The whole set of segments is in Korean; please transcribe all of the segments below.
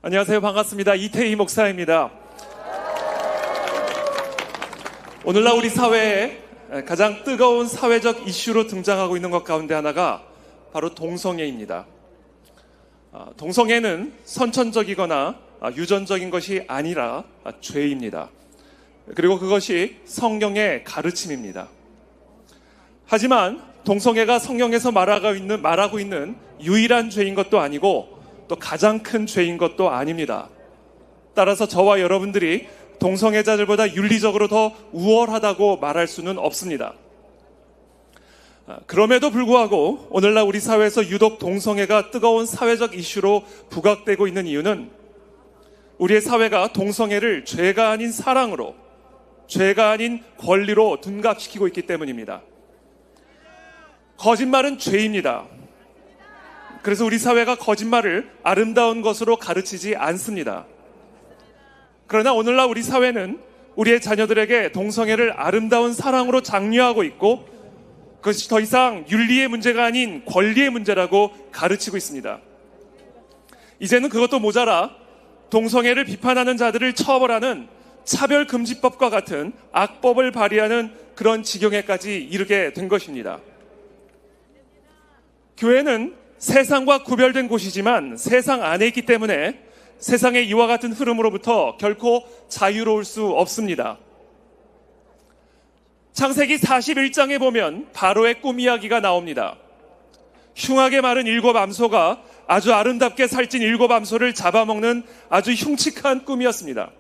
안녕하세요. 반갑습니다. 이태희 목사입니다. 오늘날 우리 사회에 가장 뜨거운 사회적 이슈로 등장하고 있는 것 가운데 하나가 바로 동성애입니다. 동성애는 선천적이거나 유전적인 것이 아니라 죄입니다. 그리고 그것이 성경의 가르침입니다. 하지만 동성애가 성경에서 말하고 있는 유일한 죄인 것도 아니고 또 가장 큰 죄인 것도 아닙니다. 따라서 저와 여러분들이 동성애자들보다 윤리적으로 더 우월하다고 말할 수는 없습니다. 그럼에도 불구하고 오늘날 우리 사회에서 유독 동성애가 뜨거운 사회적 이슈로 부각되고 있는 이유는 우리의 사회가 동성애를 죄가 아닌 사랑으로, 죄가 아닌 권리로 둔갑시키고 있기 때문입니다. 거짓말은 죄입니다. 그래서 우리 사회가 거짓말을 아름다운 것으로 가르치지 않습니다. 그러나 오늘날 우리 사회는 우리의 자녀들에게 동성애를 아름다운 사랑으로 장려하고 있고 그것이 더 이상 윤리의 문제가 아닌 권리의 문제라고 가르치고 있습니다. 이제는 그것도 모자라 동성애를 비판하는 자들을 처벌하는 차별금지법과 같은 악법을 발의하는 그런 지경에까지 이르게 된 것입니다. 교회는 세상과 구별된 곳이지만 세상 안에 있기 때문에 세상의 이와 같은 흐름으로부터 결코 자유로울 수 없습니다. 창세기 41장에 보면 바로의 꿈 이야기가 나옵니다. 흉하게 마른 7 암소가 아주 아름답게 살찐 7 암소를 잡아먹는 아주 흉측한 꿈이었습니다.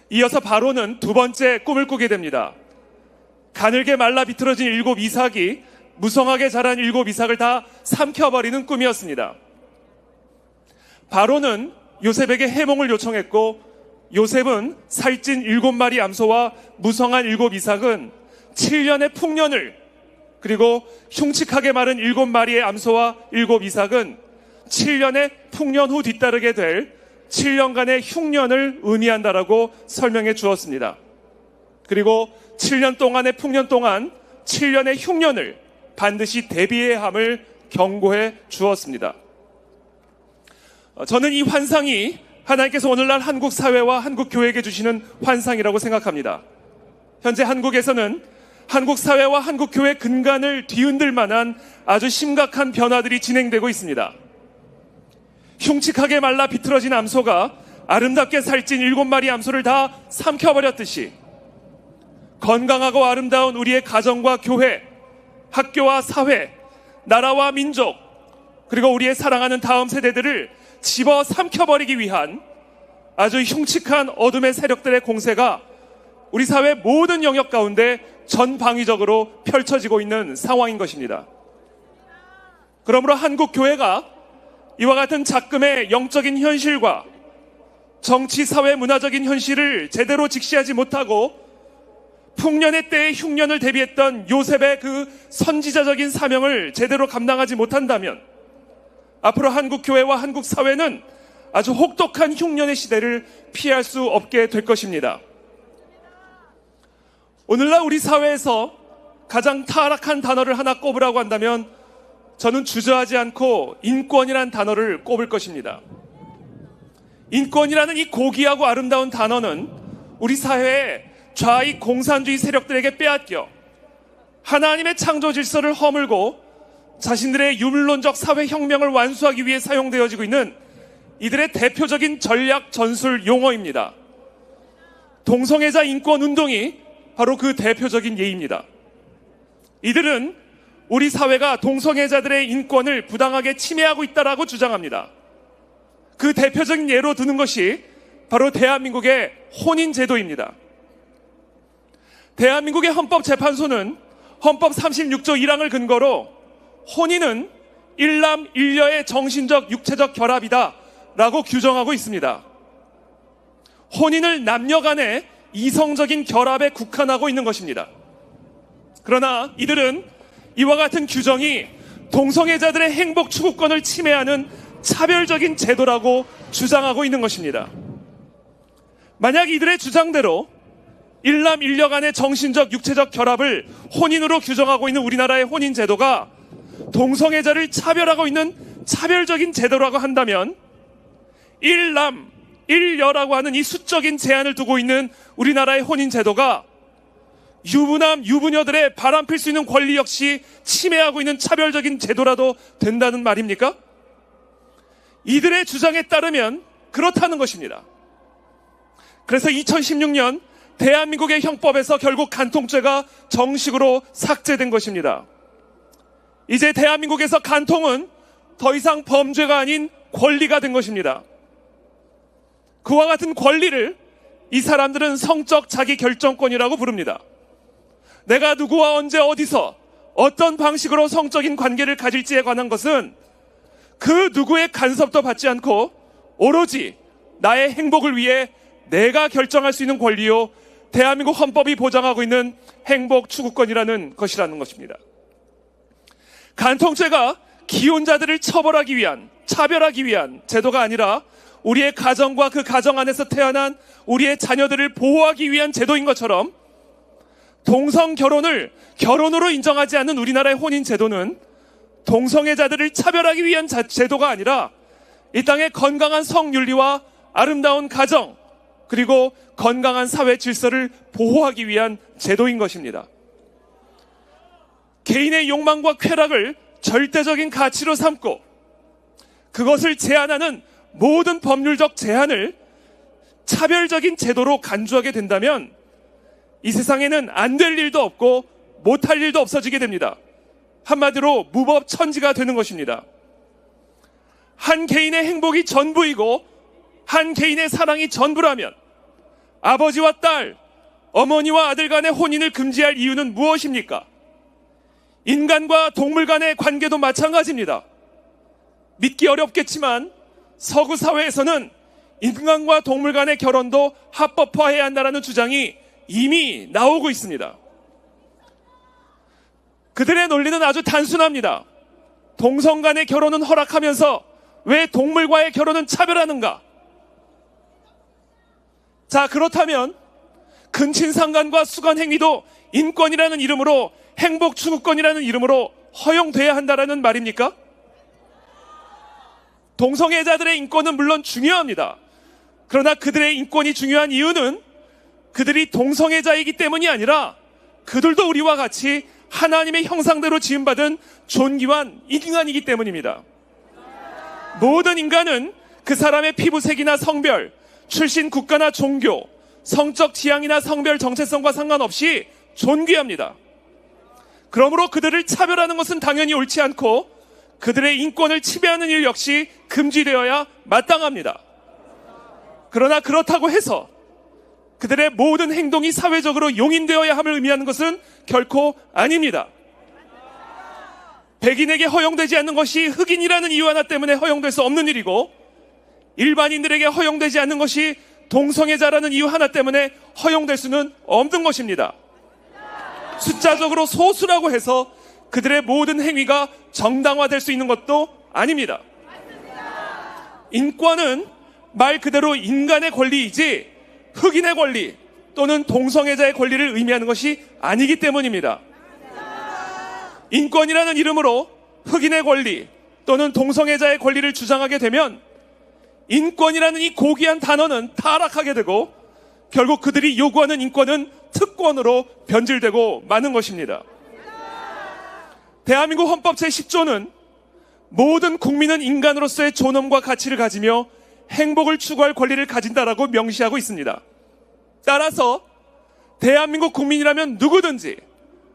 이어서 바로는 두 번째 꿈을 꾸게 됩니다. 가늘게 말라 비틀어진 7 이삭이 무성하게 자란 7 이삭을 다 삼켜버리는 꿈이었습니다. 바로는 요셉에게 해몽을 요청했고 요셉은 살찐 7마리 암소와 무성한 7 이삭은 7년의 풍년을, 그리고 흉측하게 마른 7마리의 암소와 7 이삭은 7년의 풍년 후 뒤따르게 될 7년간의 흉년을 의미한다라고 설명해 주었습니다. 그리고 7년 동안의 풍년 동안 7년의 흉년을 반드시 대비해야 함을 경고해 주었습니다. 저는 이 환상이 하나님께서 오늘날 한국 사회와 한국 교회에게 주시는 환상이라고 생각합니다. 현재 한국에서는 한국 사회와 한국 교회의 근간을 뒤흔들 만한 아주 심각한 변화들이 진행되고 있습니다. 흉측하게 말라 비틀어진 암소가 아름답게 살찐 7마리 암소를 다 삼켜버렸듯이 건강하고 아름다운 우리의 가정과 교회, 학교와 사회, 나라와 민족, 그리고 우리의 사랑하는 다음 세대들을 집어 삼켜버리기 위한 아주 흉측한 어둠의 세력들의 공세가 우리 사회 모든 영역 가운데 전방위적으로 펼쳐지고 있는 상황인 것입니다. 그러므로 한국 교회가 이와 같은 작금의 영적인 현실과 정치, 사회, 문화적인 현실을 제대로 직시하지 못하고 풍년의 때에 흉년을 대비했던 요셉의 그 선지자적인 사명을 제대로 감당하지 못한다면 앞으로 한국 교회와 한국 사회는 아주 혹독한 흉년의 시대를 피할 수 없게 될 것입니다. 오늘날 우리 사회에서 가장 타락한 단어를 하나 꼽으라고 한다면 저는 주저하지 않고 인권이라는 단어를 꼽을 것입니다. 인권이라는 이 고귀하고 아름다운 단어는 우리 사회에 좌익 공산주의 세력들에게 빼앗겨 하나님의 창조 질서를 허물고 자신들의 유물론적 사회혁명을 완수하기 위해 사용되어지고 있는 이들의 대표적인 전략 전술 용어입니다. 동성애자 인권운동이 바로 그 대표적인 예입니다. 이들은 우리 사회가 동성애자들의 인권을 부당하게 침해하고 있다라고 주장합니다. 그 대표적인 예로 드는 것이 바로 대한민국의 혼인제도입니다. 대한민국의 헌법재판소는 헌법 36조 1항을 근거로 혼인은 일남 일녀의 정신적 육체적 결합이다 라고 규정하고 있습니다. 혼인을 남녀 간의 이성적인 결합에 국한하고 있는 것입니다. 그러나 이들은 이와 같은 규정이 동성애자들의 행복 추구권을 침해하는 차별적인 제도라고 주장하고 있는 것입니다. 만약 이들의 주장대로 일남 일녀 간의 정신적 육체적 결합을 혼인으로 규정하고 있는 우리나라의 혼인 제도가 동성애자를 차별하고 있는 차별적인 제도라고 한다면 일남, 일녀라고 하는 이 수적인 제한을 두고 있는 우리나라의 혼인 제도가 유부남, 유부녀들의 바람필 수 있는 권리 역시 침해하고 있는 차별적인 제도라도 된다는 말입니까? 이들의 주장에 따르면 그렇다는 것입니다. 그래서 2016년 대한민국의 형법에서 결국 간통죄가 정식으로 삭제된 것입니다. 이제 대한민국에서 간통은 더 이상 범죄가 아닌 권리가 된 것입니다. 그와 같은 권리를 이 사람들은 성적 자기 결정권이라고 부릅니다. 내가 누구와 언제 어디서 어떤 방식으로 성적인 관계를 가질지에 관한 것은 그 누구의 간섭도 받지 않고 오로지 나의 행복을 위해 내가 결정할 수 있는 권리요, 대한민국 헌법이 보장하고 있는 행복 추구권이라는 것이라는 것입니다. 간통죄가 기혼자들을 처벌하기 위한, 차별하기 위한 제도가 아니라 우리의 가정과 그 가정 안에서 태어난 우리의 자녀들을 보호하기 위한 제도인 것처럼, 동성 결혼을 결혼으로 인정하지 않는 우리나라의 혼인 제도는 동성애자들을 차별하기 위한 제도가 아니라 이 땅의 건강한 성윤리와 아름다운 가정, 그리고 건강한 사회 질서를 보호하기 위한 제도인 것입니다. 개인의 욕망과 쾌락을 절대적인 가치로 삼고 그것을 제한하는 모든 법률적 제한을 차별적인 제도로 간주하게 된다면 이 세상에는 안 될 일도 없고 못할 일도 없어지게 됩니다. 한마디로 무법천지가 되는 것입니다. 한 개인의 행복이 전부이고 한 개인의 사랑이 전부라면 아버지와 딸, 어머니와 아들 간의 혼인을 금지할 이유는 무엇입니까? 인간과 동물 간의 관계도 마찬가지입니다. 믿기 어렵겠지만 서구 사회에서는 인간과 동물 간의 결혼도 합법화해야 한다는 주장이 이미 나오고 있습니다. 그들의 논리는 아주 단순합니다. 동성 간의 결혼은 허락하면서 왜 동물과의 결혼은 차별하는가? 자, 그렇다면 근친상간과 수간행위도 인권이라는 이름으로, 행복추구권이라는 이름으로 허용돼야 한다는 말입니까? 동성애자들의 인권은 물론 중요합니다. 그러나 그들의 인권이 중요한 이유는 그들이 동성애자이기 때문이 아니라 그들도 우리와 같이 하나님의 형상대로 지음받은 존귀한 인간이기 때문입니다. 모든 인간은 그 사람의 피부색이나 성별, 출신 국가나 종교, 성적 지향이나 성별 정체성과 상관없이 존귀합니다. 그러므로 그들을 차별하는 것은 당연히 옳지 않고 그들의 인권을 침해하는 일 역시 금지되어야 마땅합니다. 그러나 그렇다고 해서 그들의 모든 행동이 사회적으로 용인되어야 함을 의미하는 것은 결코 아닙니다. 백인에게 허용되지 않는 것이 흑인이라는 이유 하나 때문에 허용될 수 없는 일이고, 일반인들에게 허용되지 않는 것이 동성애자라는 이유 하나 때문에 허용될 수는 없는 것입니다. 숫자적으로 소수라고 해서 그들의 모든 행위가 정당화될 수 있는 것도 아닙니다. 인권은 말 그대로 인간의 권리이지 흑인의 권리 또는 동성애자의 권리를 의미하는 것이 아니기 때문입니다. 인권이라는 이름으로 흑인의 권리 또는 동성애자의 권리를 주장하게 되면 인권이라는 이 고귀한 단어는 타락하게 되고 결국 그들이 요구하는 인권은 특권으로 변질되고 마는 것입니다. 대한민국 헌법 제10조는 모든 국민은 인간으로서의 존엄과 가치를 가지며 행복을 추구할 권리를 가진다라고 명시하고 있습니다. 따라서 대한민국 국민이라면 누구든지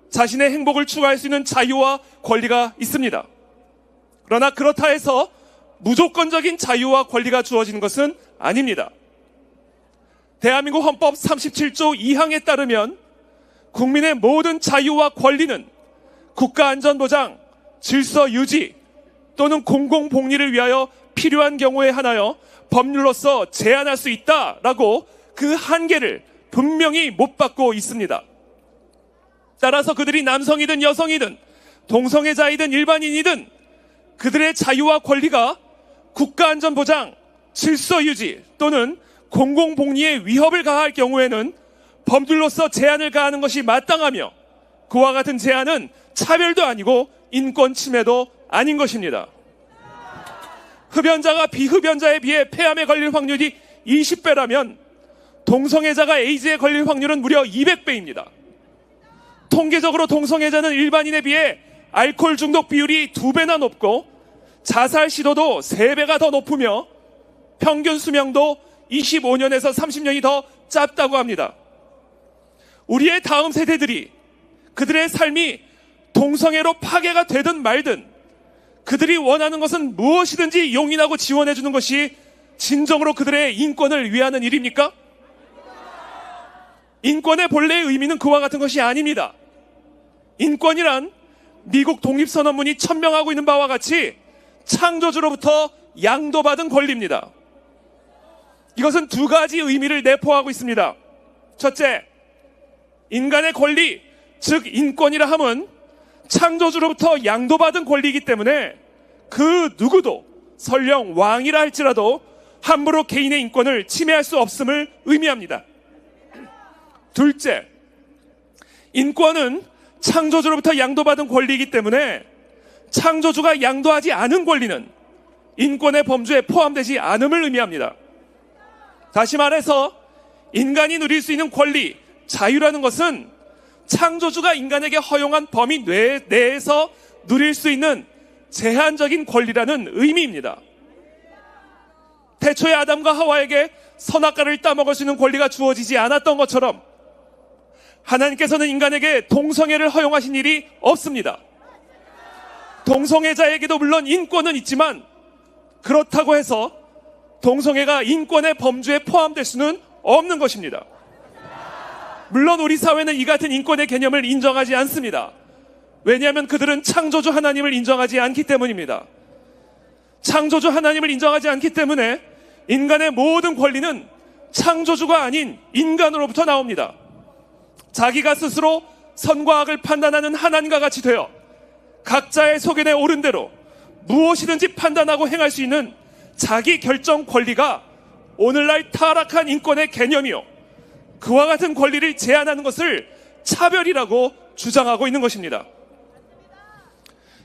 자신의 행복을 추구할 수 있는 자유와 권리가 있습니다. 그러나 그렇다 해서 무조건적인 자유와 권리가 주어지는 것은 아닙니다. 대한민국 헌법 37조 2항에 따르면 국민의 모든 자유와 권리는 국가안전보장, 질서 유지 또는 공공복리를 위하여 필요한 경우에 한하여 법률로서 제한할 수 있다라고 그 한계를 분명히 못 받고 있습니다. 따라서 그들이 남성이든 여성이든 동성애자이든 일반인이든 그들의 자유와 권리가 국가안전보장, 질서유지 또는 공공복리에 위협을 가할 경우에는 법률로서 제한을 가하는 것이 마땅하며 그와 같은 제한은 차별도 아니고 인권 침해도 아닌 것입니다. 흡연자가 비흡연자에 비해 폐암에 걸릴 확률이 20배라면 동성애자가 에이즈에 걸릴 확률은 무려 200배입니다. 통계적으로 동성애자는 일반인에 비해 알코올 중독 비율이 2배나 높고 자살 시도도 3배가 더 높으며 평균 수명도 25년에서 30년이 더 짧다고 합니다. 우리의 다음 세대들이 그들의 삶이 동성애로 파괴가 되든 말든 그들이 원하는 것은 무엇이든지 용인하고 지원해 주는 것이 진정으로 그들의 인권을 위하는 일입니까? 인권의 본래의 의미는 그와 같은 것이 아닙니다. 인권이란 미국 독립선언문이 천명하고 있는 바와 같이 창조주로부터 양도받은 권리입니다. 이것은 두 가지 의미를 내포하고 있습니다. 첫째, 인간의 권리, 즉 인권이라 함은 창조주로부터 양도받은 권리이기 때문에 그 누구도 설령 왕이라 할지라도 함부로 개인의 인권을 침해할 수 없음을 의미합니다. 둘째, 인권은 창조주로부터 양도받은 권리이기 때문에 창조주가 양도하지 않은 권리는 인권의 범주에 포함되지 않음을 의미합니다. 다시 말해서 인간이 누릴 수 있는 권리, 자유라는 것은 창조주가 인간에게 허용한 범위 내에서 누릴 수 있는 제한적인 권리라는 의미입니다. 태초에 아담과 하와에게 선악과를 따먹을 수 있는 권리가 주어지지 않았던 것처럼 하나님께서는 인간에게 동성애를 허용하신 일이 없습니다. 동성애자에게도 물론 인권은 있지만 그렇다고 해서 동성애가 인권의 범주에 포함될 수는 없는 것입니다. 물론 우리 사회는 이 같은 인권의 개념을 인정하지 않습니다. 왜냐하면 그들은 창조주 하나님을 인정하지 않기 때문입니다. 창조주 하나님을 인정하지 않기 때문에 인간의 모든 권리는 창조주가 아닌 인간으로부터 나옵니다. 자기가 스스로 선과 악을 판단하는 하나님과 같이 되어 각자의 소견에 옳은 대로 무엇이든지 판단하고 행할 수 있는 자기 결정 권리가 오늘날 타락한 인권의 개념이요, 그와 같은 권리를 제한하는 것을 차별이라고 주장하고 있는 것입니다.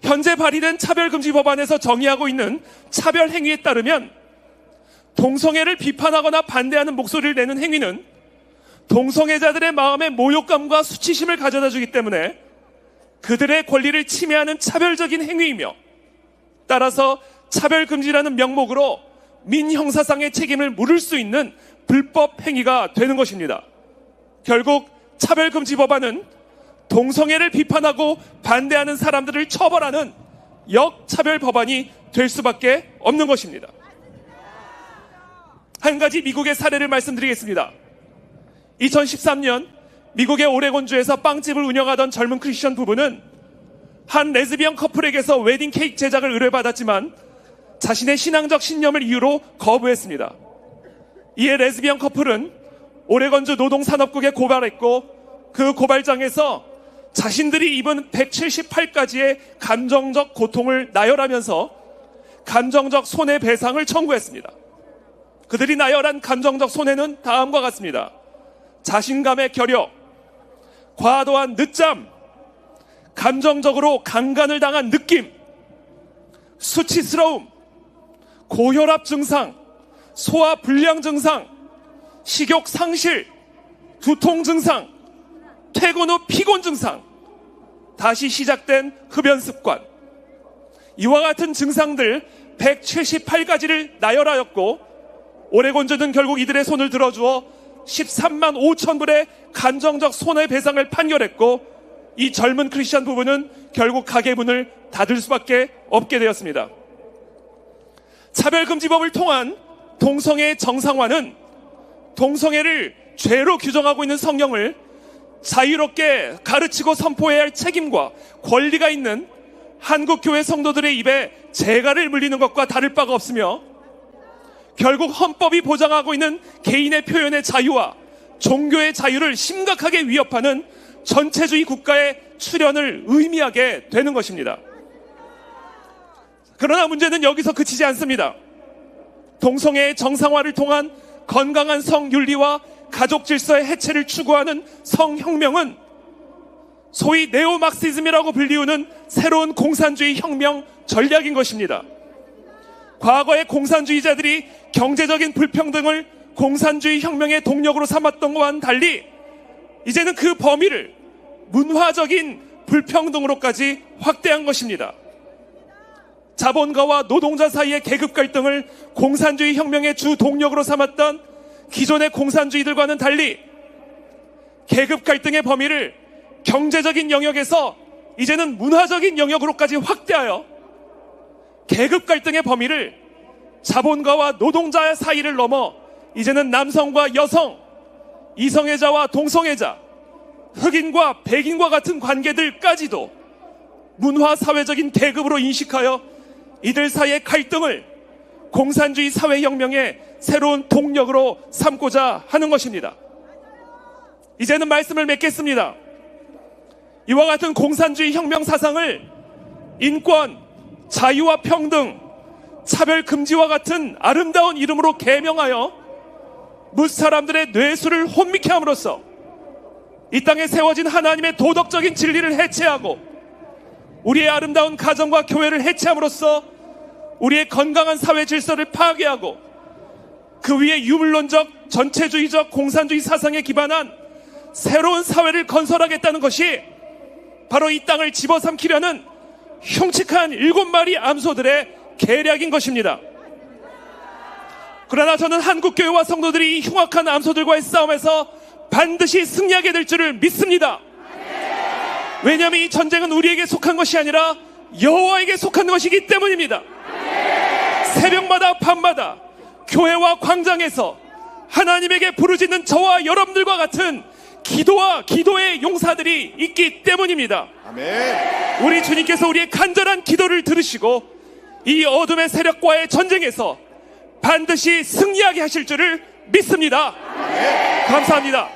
현재 발의된 차별금지 법안에서 정의하고 있는 차별 행위에 따르면 동성애를 비판하거나 반대하는 목소리를 내는 행위는 동성애자들의 마음에 모욕감과 수치심을 가져다 주기 때문에 그들의 권리를 침해하는 차별적인 행위이며, 따라서 차별금지라는 명목으로 민형사상의 책임을 물을 수 있는 불법 행위가 되는 것입니다. 결국 차별금지 법안은 동성애를 비판하고 반대하는 사람들을 처벌하는 역차별 법안이 될 수밖에 없는 것입니다. 한 가지 미국의 사례를 말씀드리겠습니다. 2013년 미국의 오레곤주에서 빵집을 운영하던 젊은 크리스천 부부는 한 레즈비언 커플에게서 웨딩 케이크 제작을 의뢰받았지만 자신의 신앙적 신념을 이유로 거부했습니다. 이에 레즈비언 커플은 오레곤주 노동산업국에 고발했고, 그 고발장에서 자신들이 입은 178가지의 감정적 고통을 나열하면서 감정적 손해배상을 청구했습니다. 그들이 나열한 감정적 손해는 다음과 같습니다. 자신감의 결여, 과도한 늦잠, 감정적으로 강간을 당한 느낌, 수치스러움, 고혈압 증상, 소화불량 증상, 식욕 상실, 두통 증상, 퇴근 후 피곤 증상, 다시 시작된 흡연 습관, 이와 같은 증상들 178가지를 나열하였고, 오레곤주는 결국 이들의 손을 들어주어 13만 5천 불의 감정적 손해배상을 판결했고, 이 젊은 크리스천 부부는 결국 가게 문을 닫을 수밖에 없게 되었습니다. 차별금지법을 통한 동성애의 정상화는 동성애를 죄로 규정하고 있는 성경을 자유롭게 가르치고 선포해야 할 책임과 권리가 있는 한국교회 성도들의 입에 재갈을 물리는 것과 다를 바가 없으며, 결국 헌법이 보장하고 있는 개인의 표현의 자유와 종교의 자유를 심각하게 위협하는 전체주의 국가의 출현을 의미하게 되는 것입니다. 그러나 문제는 여기서 그치지 않습니다. 동성애의 정상화를 통한 건강한 성윤리와 가족 질서의 해체를 추구하는 성혁명은 소위 네오막시즘이라고 불리우는 새로운 공산주의 혁명 전략인 것입니다. 과거의 공산주의자들이 경제적인 불평등을 공산주의 혁명의 동력으로 삼았던 것과는 달리 이제는 그 범위를 문화적인 불평등으로까지 확대한 것입니다. 자본가와 노동자 사이의 계급 갈등을 공산주의 혁명의 주 동력으로 삼았던 기존의 공산주의들과는 달리 계급 갈등의 범위를 경제적인 영역에서 이제는 문화적인 영역으로까지 확대하여 계급 갈등의 범위를 자본가와 노동자 사이를 넘어 이제는 남성과 여성, 이성애자와 동성애자, 흑인과 백인과 같은 관계들까지도 문화 사회적인 계급으로 인식하여 이들 사이의 갈등을 공산주의 사회혁명의 새로운 동력으로 삼고자 하는 것입니다. 이제는 말씀을 맺겠습니다. 이와 같은 공산주의 혁명 사상을 인권, 자유와 평등, 차별 금지와 같은 아름다운 이름으로 계명하여 무사람들의 뇌수를 혼미케 함으로써 이 땅에 세워진 하나님의 도덕적인 진리를 해체하고 우리의 아름다운 가정과 교회를 해체함으로써 우리의 건강한 사회 질서를 파괴하고 그 위에 유물론적 전체주의적 공산주의 사상에 기반한 새로운 사회를 건설하겠다는 것이 바로 이 땅을 집어삼키려는 흉측한 7마리 암소들의 계략인 것입니다. 그러나 저는 한국교회와 성도들이 이 흉악한 암소들과의 싸움에서 반드시 승리하게 될 줄을 믿습니다. 왜냐하면 이 전쟁은 우리에게 속한 것이 아니라 여호와에게 속한 것이기 때문입니다. 새벽마다 밤마다 교회와 광장에서 하나님에게 부르짖는 저와 여러분들과 같은 기도와 기도의 용사들이 있기 때문입니다. 아멘. 우리 주님께서 우리의 간절한 기도를 들으시고 이 어둠의 세력과의 전쟁에서 반드시 승리하게 하실 줄을 믿습니다. 아멘. 감사합니다.